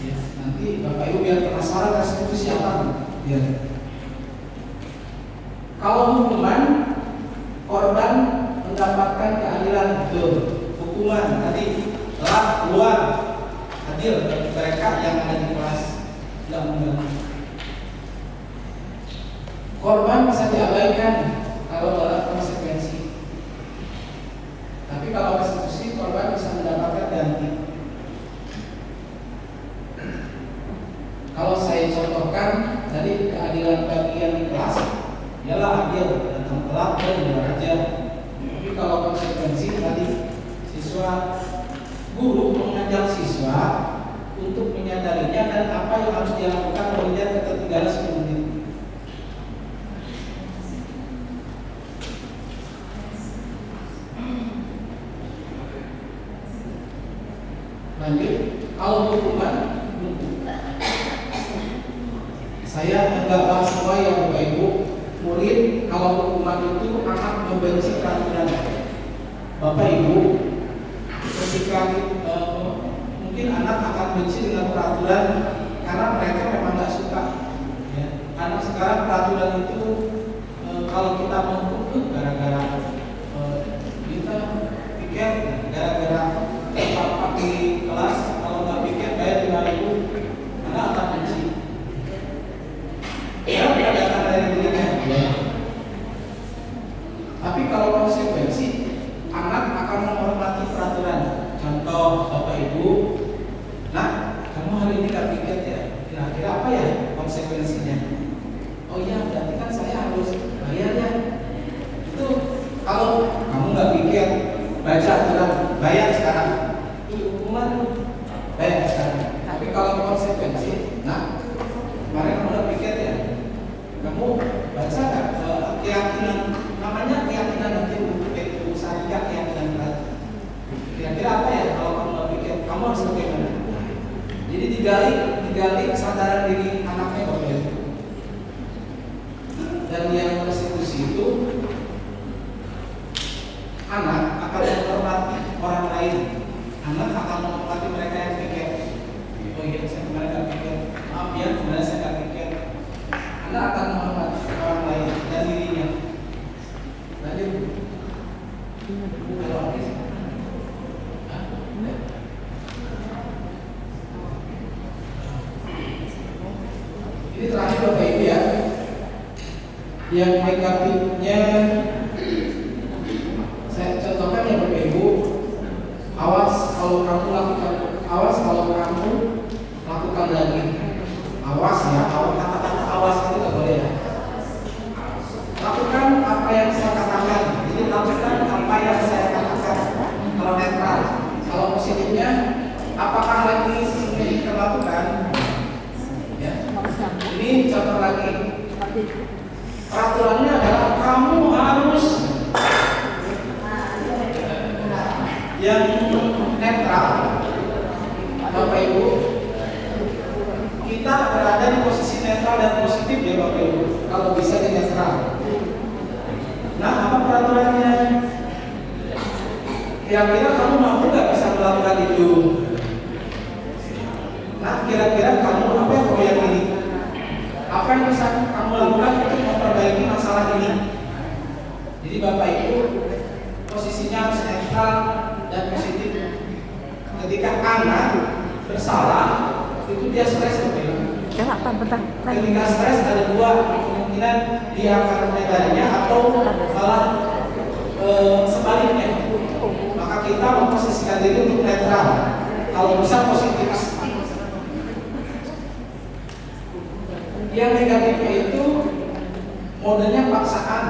Ya, nanti Bapak Ibu biar penasaran restitusi apa? Ya. Kalau hukuman, korban mendapatkan keadilan, betul. Hukuman tadi telah keluar, adil bagi mereka yang ada di kelas, tidak mengganggu. Korban bisa diabaikan kalau dalam konsekuensi. Tapi kalau restitusi, korban bisa mendapatkan ganti. Kalau saya contohkan dari keadilan bagian di kelas, ialah adil, datang telat dan luar aja. Tapi kalau konsekuensi tadi, siswa guru mengajak siswa untuk menyadarinya dan apa yang harus dia lakukan mengejar ketertinggalan 10 menit. Lanjut, kalau hukuman, saya enggak bahas semua ya Bapak Ibu. Murid kalau hukuman itu akan membenci peraturan. Bapak Ibu, ketika mungkin anak akan benci dengan peraturan karena mereka memang nggak suka. Ya. Anak sekarang peraturan itu kalau kita menghukum gara-gara kita pikir gara-gara Pak di kelas kalau nggak pikir bayar 5.000, anak akan benci. Ya, datang dari dirinya. Ya. Tapi kalau konsekuensi, anak akan menghormati peraturan. Contoh Bapak Ibu, nah kamu hari ini nggak pikir ya, kira-kira apa ya konsekuensinya? Oh iya, berarti kan saya harus bayar ya. Itu kalau kamu nggak pikir, baca aturan, bayar sekarang. Itu hukuman, bayar sekarang. Tapi kalau konsekuensi, nah kemarin kamu udah pikir ya, kamu baca nggak keyakinan, namanya keyakinan nanti untuk syariah, keyakinan berat. Kira-kira apa ya kalau kamu nggak pikir, kamu harus bagaimana? Jadi digali kesadaran diri anaknya Bapak Ibu. Dan yang restitusi itu anak akan menghormati orang lain. Anak akan menghormati mereka yang pikir. Oh iya, saya kemarin nggak pikir. Maaf ya, kemarin saya nggak pikir. Anak akan menghormati orang lain dan dirinya. Lanjut. Kalau habis. Ini terakhir Bapak Ibu ya. Yang negatifnya saya contohkan ya Bapak Ibu. Awas kalau kamu lakukan lagi. Awas ya, kata-kata awas itu nggak boleh ya. Lakukan apa yang saya katakan. Jadi lakukan apa yang saya katakan. Kalau netral, kalau positifnya, apakah lagi ini kita lakukan? Ya. Ini contoh lagi. Peraturannya adalah kamu harus yang netral. Bapak Ibu, kita berada di posisi netral dan positif ya Bapak Ibu. Kalau bisa di netral. Nah, apa peraturannya? Kira-kira kamu mampu nggak bisa melakukan Ketika anak bersalah, itu dia stres betul. Ketika stres ada dua kemungkinan, dia akan menyadarinya atau malah sebaliknya. Maka kita memposisikan diri untuk netral. Kalau bisa positif. Yang negatifnya itu modenya paksaan.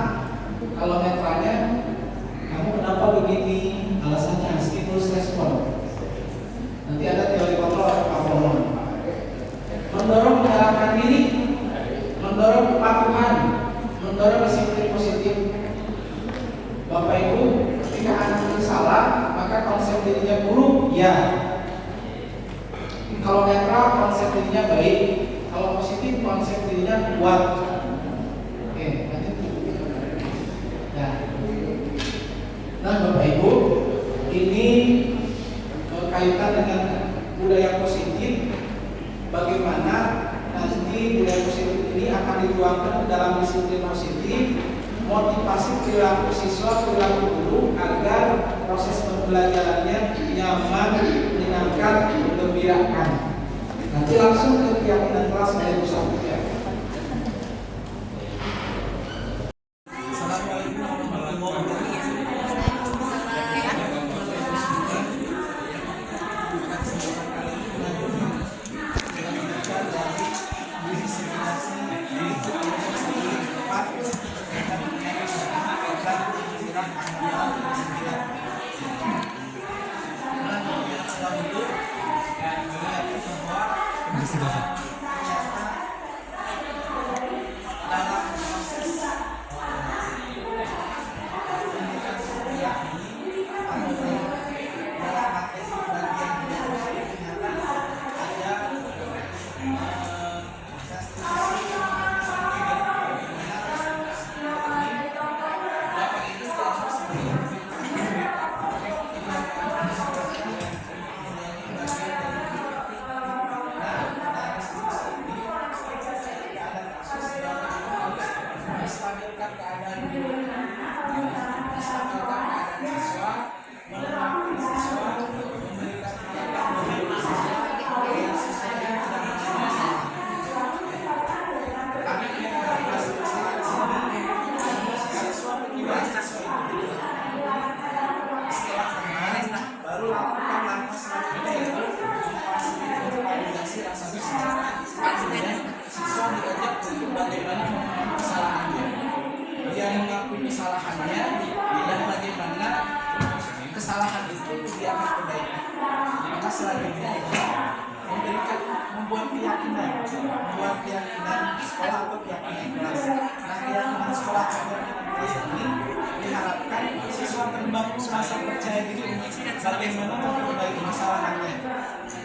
Kalau netralnya, kamu kenapa begini? Alasannya stimulus respon. Nanti ada teori kontrol atau performa. Mendorong menyalahkan diri, mendorong kepatuhan, mendorong disiplin positif. Bapak Ibu, ketika anak ini salah, maka konsep dirinya buruk, ya. Kalau netral, konsep dirinya baik. Kalau positif, konsep dirinya kuat. Oke, lanjut. Nah, Bapak Ibu, ini berkaitan dengan budaya positif. Bagaimana nanti budaya positif ini akan dituangkan dalam disiplin positif, motivasi perilaku siswa, perilaku guru agar proses pembelajarannya nyaman, menyenangkan, menggembirakan. Nanti langsung ke keyakinan kelas dari pusat ya. Bagaimana memperbaiki kesalahannya.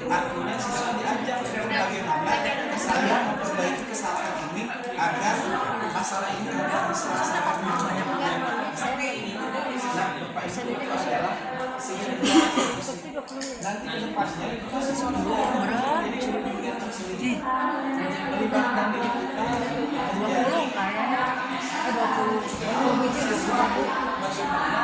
Artinya siswa diajak untuk bagaimana saya memperbaiki kesalahan ini agar masalah ini dapat diselesaikan dengan banyak. Nah, Bapak Ibu itu adalah nanti ke depannya kita siswa jadi kemudian terselidiki melibatkan diri kita menjadi siswa bagaimana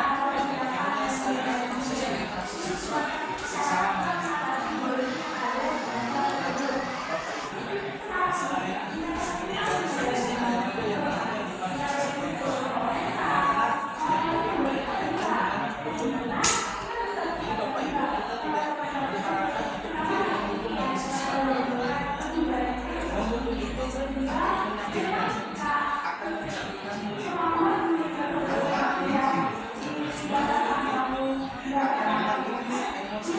emosi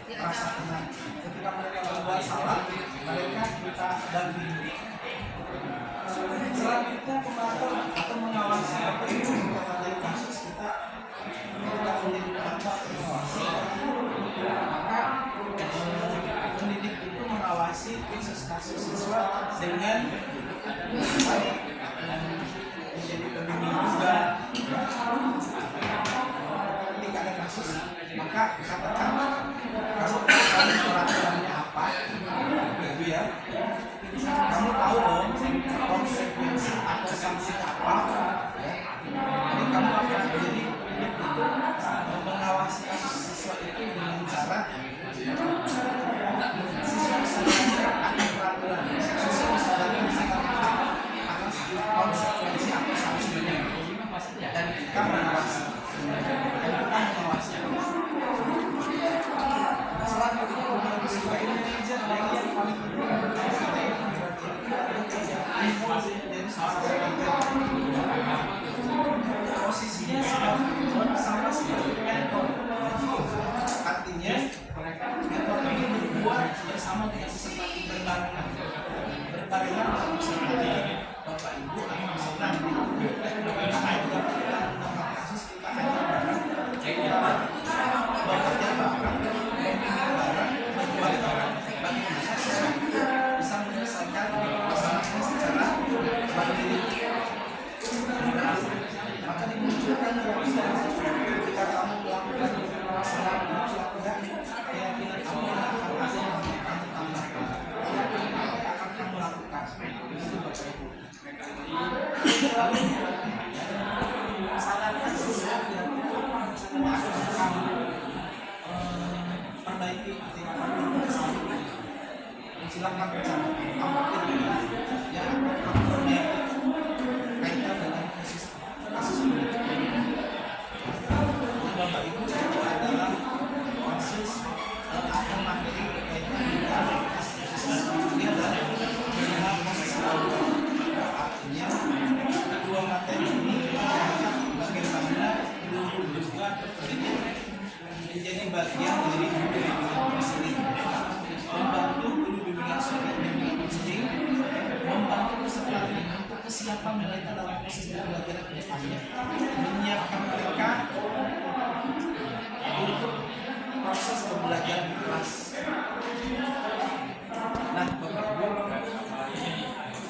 merasa tenang. Ketika mereka berbuat salah, mereka kita dampingi. Selanjutnya pemantau atau mengawasi Bapak Ibu dari kasus kita tidak menjadi pemantau atau mengawasi. Maka pendidik itu mengawasi kasus siswa dengan baik dan menjadi pembimbing juga. Ketika ada kasus, maka katakan kalau peraturannya apa, gitu ya. Kamu tahu dong konsekuensi atau sanksi apa, ya. Jadi kamu akan menjadi mengawasi kasus siswa itu dengan cara siswa sadar akan peraturan, siswa sadar akan konsekuensi atau sanksinya, dan kita mengawasi. Selanjutnya Bapak Siswa ini manajer yang paling penting posisinya sama seperti mentor. Artinya mentor ini berbuat bersama dengan peserta berbarengan dalam peserta Bapak Ibu atau peserta dalam kasus kita akan bekerja bareng, membimbing bareng, membuat bareng bagaimana siswa bisa menyelesaikan masalahnya secara mandiri. Maka dimunculkan ketika kamu melakukan masalah melakukan keyakinan kamu akan ada yang kamu tambahkan, apa yang akan kamu lakukan. Itu Bapak Ibu. Lalu sadarkan siswa yang akan kamu perbaiki ketika kamu bersalah. Silakan bicara apa yang akan kamu perbaiki kaitan dengan kasus ini. Bapak Ibu itu adalah kasus atau materi kaitan dengan kasus ini adalah dengan posisi awal. Artinya kedua materi ini bagaimana guru juga terdidik menjadi bagian dari guru bimbingan konseling, membantu guru bimbingan konseling, membantu peserta didik untuk kesiapan mereka dalam proses pembelajaran ke depannya, menyiapkan mereka untuk proses pembelajaran di kelas. Nah, Bapak Ibu,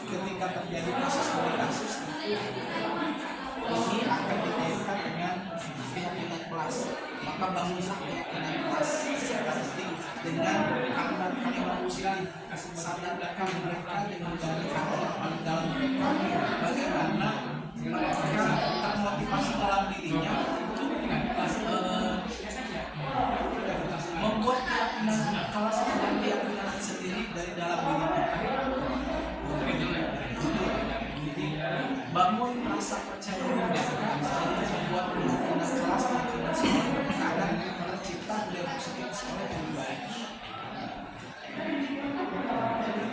ketika terjadi kasus ini akan dikaitkan dengan keyakinan kelas. Maka bangunlah keyakinan kelas secara penting dengan kalimat usilan, sadarkan mereka dengan dari hati yang paling dalam mereka bagaimana mereka termotivasi dalam dirinya untuk membuat keyakinan kelas dan keyakinan sendiri dari dalam dirinya. Bangun rasa percaya diri mereka, membuat keyakinan kelas keyakinan sekolah mereka akan tercipta budaya positif sekolah yang baik.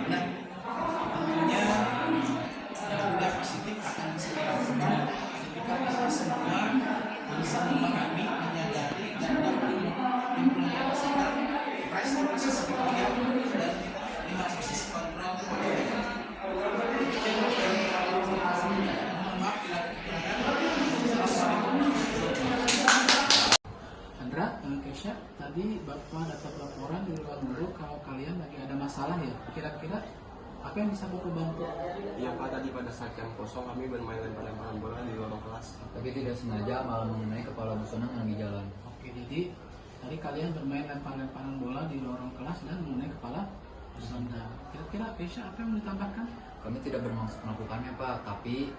Nah, tentunya budaya positif akan disebarkan ketika kita semua bisa memahami, menyadari dan dapat mengimplementasikan prestasi sebetulnya dan 5 posisi kontrol. Andra, Kesha, tadi Bapak dapat laporan di ruang guru kalau kalian lagi ada masalah ya. Kira-kira apa yang bisa Bapak bantu? Iya Pak, tadi pada saat yang kosong kami bermain lempar-lemparan bola di lorong kelas. Tapi tidak sengaja malah mengenai kepala Bu Sonang yang di jalan. Oke, jadi tadi kalian bermain lempar-lemparan bola di lorong kelas dan mengenai kepala Bu Sonang. Kira-kira Kesha apa yang mau ditambahkan? Kami tidak bermaksud melakukannya Pak, tapi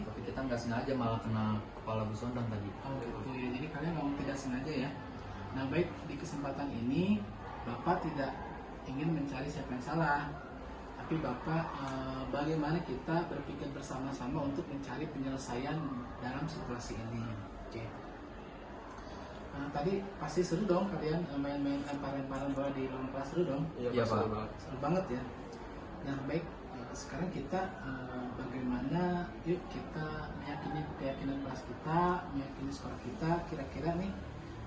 kita nggak sengaja malah kena kepala Bu Sondang tadi. Oh gitu ya, jadi kalian memang tidak sengaja ya. Nah baik, di kesempatan ini Bapak tidak ingin mencari siapa yang salah, tapi Bapak bagaimana kita berpikir bersama-sama untuk mencari penyelesaian dalam situasi ini. Oke. Tadi pasti seru dong kalian main-main lempar-lemparan bola di ruang kelas, seru dong? Iya Pak. Seru banget ya. Nah baik, sekarang kita bagaimana, yuk kita meyakini keyakinan kelas kita, meyakini sekolah kita. Kira-kira nih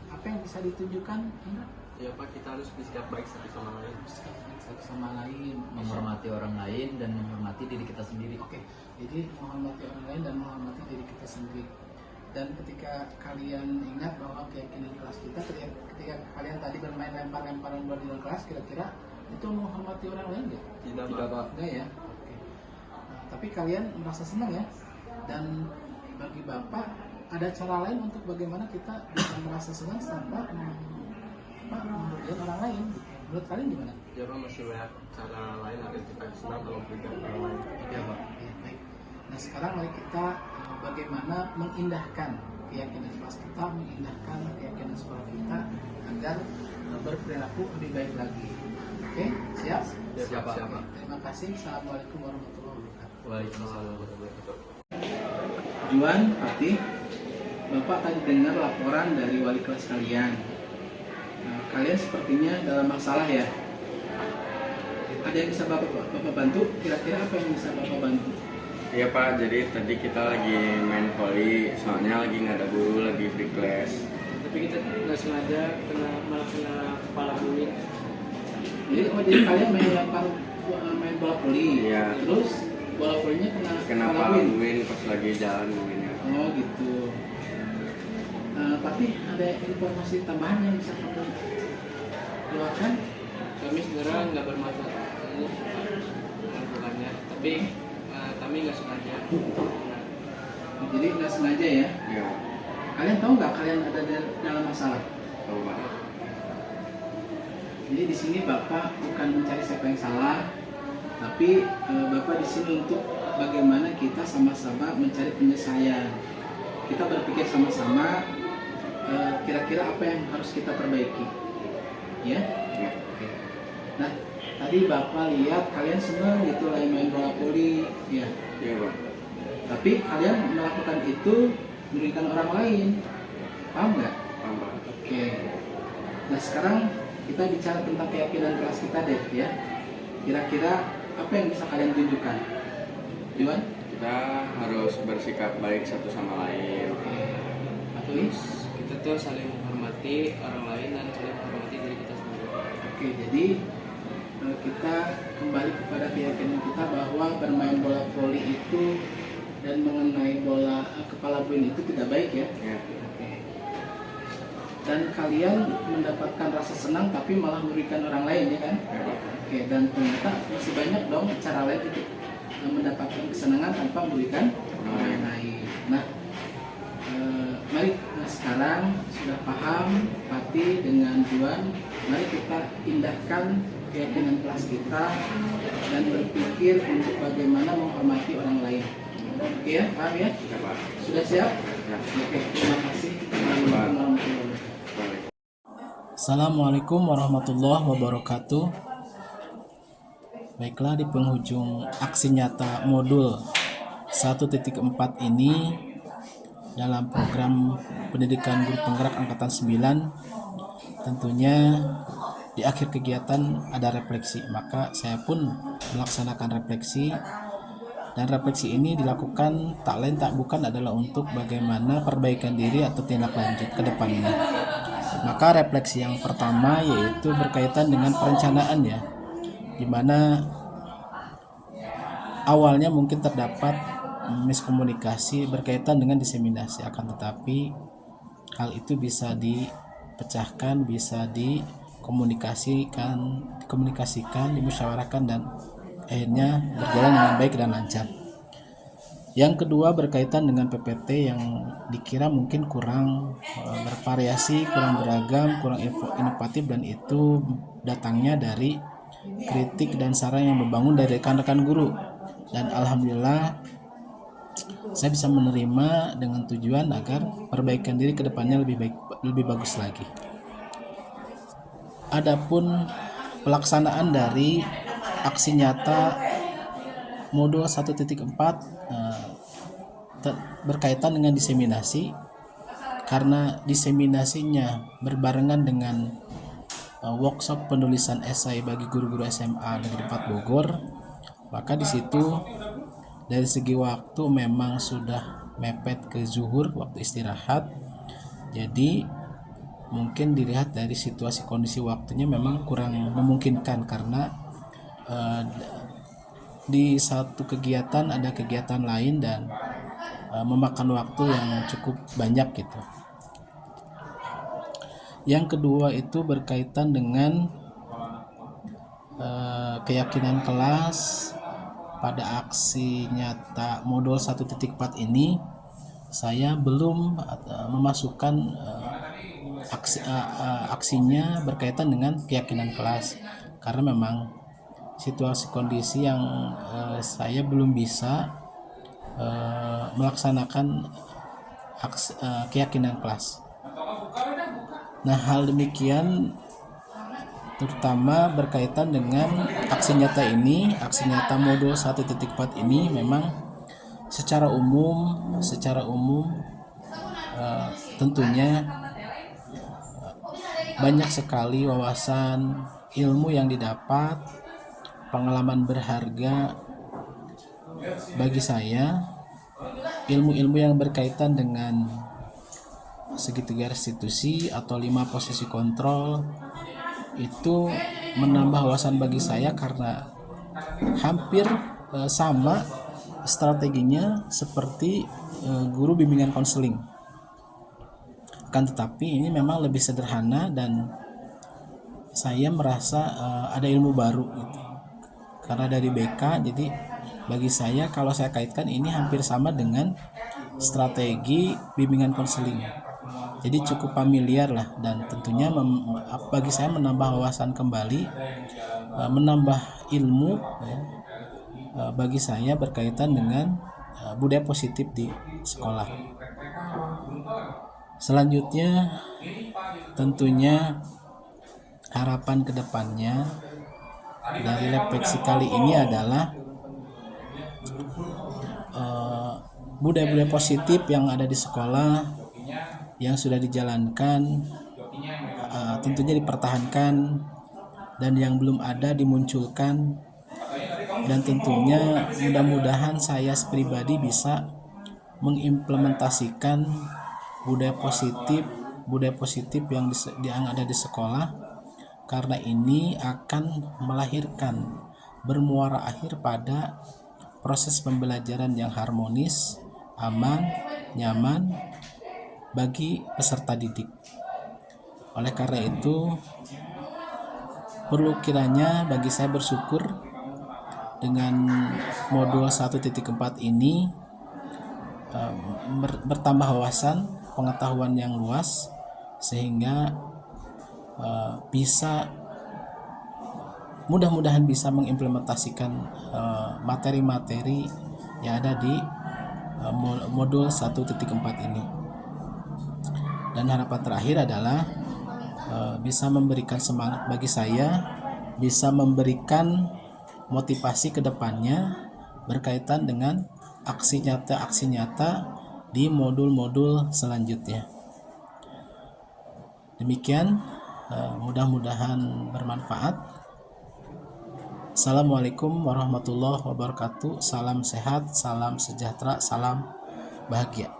apa yang bisa ditunjukkan, Indra? Ya Pak, kita harus bersikap baik satu sama lain. Satu sama lain, menghormati orang lain dan menghormati diri kita sendiri. Oke, jadi menghormati orang lain dan menghormati diri kita sendiri. Dan ketika kalian ingat bahwa keyakinan kelas kita, ketika kalian tadi bermain lempar-lemparan bola di dalam kelas, kira-kira itu menghormati orang lain nggak? Tidak Tidak, Pak. Enggak ya? Oke. Nah, tapi kalian merasa senang ya? Dan bagi Bapak, ada cara lain untuk bagaimana kita bisa merasa senang tanpa merugikan orang lain. Menurut kalian gimana? Ya Pak, masih banyak cara lain agar kita senang kalau berikan orang lain. Ya Pak. Ya, baik. Nah sekarang mari kita bagaimana mengindahkan keyakinan kelas kita, mengindahkan keyakinan sekolah kita agar berperilaku lebih baik lagi. Oke, siap? Ya, Siap, Pak. siapa? Terima kasih. Assalamualaikum warahmatullahi wabarakatuh. Waalaikumsalam warahmatullahi wabarakatuh. Juan, Fatih, Bapak tadi dengar laporan dari wali kelas kalian. Nah, kalian sepertinya dalam masalah ya. Ada yang bisa Bapak bantu? Kira-kira apa yang bisa Bapak bantu? Iya Pak, jadi tadi kita lagi main volley, soalnya lagi nggak ada guru, lagi free class. Tapi kita nggak sengaja malah kena kepala buin. Jadi kalian main bola voli. Iya. Terus bola volinya kena Kenapa kepala buin. buin pas lagi jalan buinnya? Oh gitu. Tapi ada informasi tambahan yang bisa kamu keluarkan? Kami sebenarnya nggak bermaksud bukannya, tapi kami nggak sengaja. Jadi nggak sengaja ya. Iya, Kalian tahu nggak kalian ada dalam masalah? tahu Pak. Jadi di sini Bapak bukan mencari siapa yang salah, tapi Bapak di sini untuk bagaimana kita sama-sama mencari penyelesaian. Kita berpikir sama-sama kira-kira apa yang harus kita perbaiki, ya? Iya. Oke. Nah, tadi Bapak lihat kalian senang gitu lagi main bola voli, ya. Iya Pak. Tapi kalian melakukan itu merugikan orang lain, paham nggak? Paham Pak. Oke. Nah sekarang kita bicara tentang keyakinan kelas kita deh ya. Kira-kira apa yang bisa kalian tunjukkan? Iwan? Kita harus bersikap baik satu sama lain. Oke. Atuis? Kita tuh saling menghormati orang lain dan saling menghormati diri kita sendiri. Oke, jadi kita kembali kepada keyakinan kita bahwa bermain bola voli itu dan mengenai bola kepala buin itu tidak baik ya. Ya. Oke. Dan kalian mendapatkan rasa senang tapi malah merugikan orang lain ya kan? Ya Pak. Oke, dan ternyata masih banyak dong cara lain untuk mendapatkan kesenangan tanpa merugikan orang lain. Nah, mari sekarang sudah paham Fatih dengan Juan, mari kita indahkan keyakinan kelas kita dan berpikir untuk bagaimana menghormati orang lain. Oke ya, paham ya? Ya Pak. Sudah siap? Ya. Oke, terima kasih. Assalamualaikum warahmatullahi wabarakatuh. Balik. Assalamualaikum warahmatullahi wabarakatuh. Baiklah, di penghujung aksi nyata modul 1.4 ini dalam program pendidikan guru penggerak angkatan 9, tentunya di akhir kegiatan ada refleksi. Maka saya pun melaksanakan refleksi, dan refleksi ini dilakukan tak lain tak bukan adalah untuk bagaimana perbaikan diri atau tindak lanjut ke depannya. Maka refleksi yang pertama yaitu berkaitan dengan perencanaan ya, di mana awalnya mungkin terdapat miskomunikasi berkaitan dengan diseminasi, akan tetapi hal itu bisa dipecahkan, bisa dikomunikasikan, dimusyawarahkan, dan akhirnya berjalan dengan baik dan lancar. Yang kedua berkaitan dengan PPT yang dikira mungkin kurang bervariasi, kurang beragam, kurang inovatif, dan itu datangnya dari kritik dan saran yang membangun dari rekan-rekan guru. Dan alhamdulillah saya bisa menerima dengan tujuan agar perbaikan diri ke depannya lebih bagus lagi. Adapun pelaksanaan dari aksi nyata modul 1.4 berkaitan dengan diseminasi, karena diseminasinya berbarengan dengan workshop penulisan esai bagi guru-guru SMA Negeri 4 Bogor, maka di situ dari segi waktu memang sudah mepet ke zuhur, waktu istirahat. Jadi mungkin dilihat dari situasi kondisi waktunya memang kurang memungkinkan karena di satu kegiatan ada kegiatan lain dan memakan waktu yang cukup banyak gitu. Yang kedua itu berkaitan dengan keyakinan kelas. Pada aksi nyata modul 1.4 ini saya belum memasukkan aksinya berkaitan dengan keyakinan kelas karena memang situasi kondisi yang saya belum bisa melaksanakan keyakinan kelas. Nah, hal demikian terutama berkaitan dengan aksi nyata ini, aksi nyata modul 1.4 ini memang secara umum tentunya banyak sekali wawasan ilmu yang didapat, pengalaman berharga bagi saya, ilmu-ilmu yang berkaitan dengan segitiga restitusi atau 5 posisi kontrol itu menambah wawasan bagi saya karena hampir sama strateginya seperti guru bimbingan konseling. Akan tetapi ini memang lebih sederhana dan saya merasa ada ilmu baru gitu. Karena dari BK, jadi bagi saya kalau saya kaitkan ini hampir sama dengan strategi bimbingan konseling. Jadi cukup familiar lah dan tentunya bagi saya menambah wawasan kembali, menambah ilmu bagi saya berkaitan dengan budaya positif di sekolah. Selanjutnya tentunya harapan kedepannya dari refleksi kali ini adalah budaya-budaya positif yang ada di sekolah yang sudah dijalankan tentunya dipertahankan dan yang belum ada dimunculkan, dan tentunya mudah-mudahan saya pribadi bisa mengimplementasikan budaya positif yang ada di sekolah karena ini akan melahirkan bermuara akhir pada proses pembelajaran yang harmonis, aman, nyaman bagi peserta didik. Oleh karena itu perlu kiranya bagi saya bersyukur dengan modul 1.4 ini bertambah wawasan, pengetahuan yang luas sehingga bisa mudah-mudahan bisa mengimplementasikan materi-materi yang ada di modul 1.4 ini. Dan harapan terakhir adalah bisa memberikan semangat bagi saya, bisa memberikan motivasi ke depannya berkaitan dengan aksi nyata di modul-modul selanjutnya. Demikian, mudah-mudahan bermanfaat. Assalamualaikum warahmatullahi wabarakatuh. Salam sehat, salam sejahtera, salam bahagia.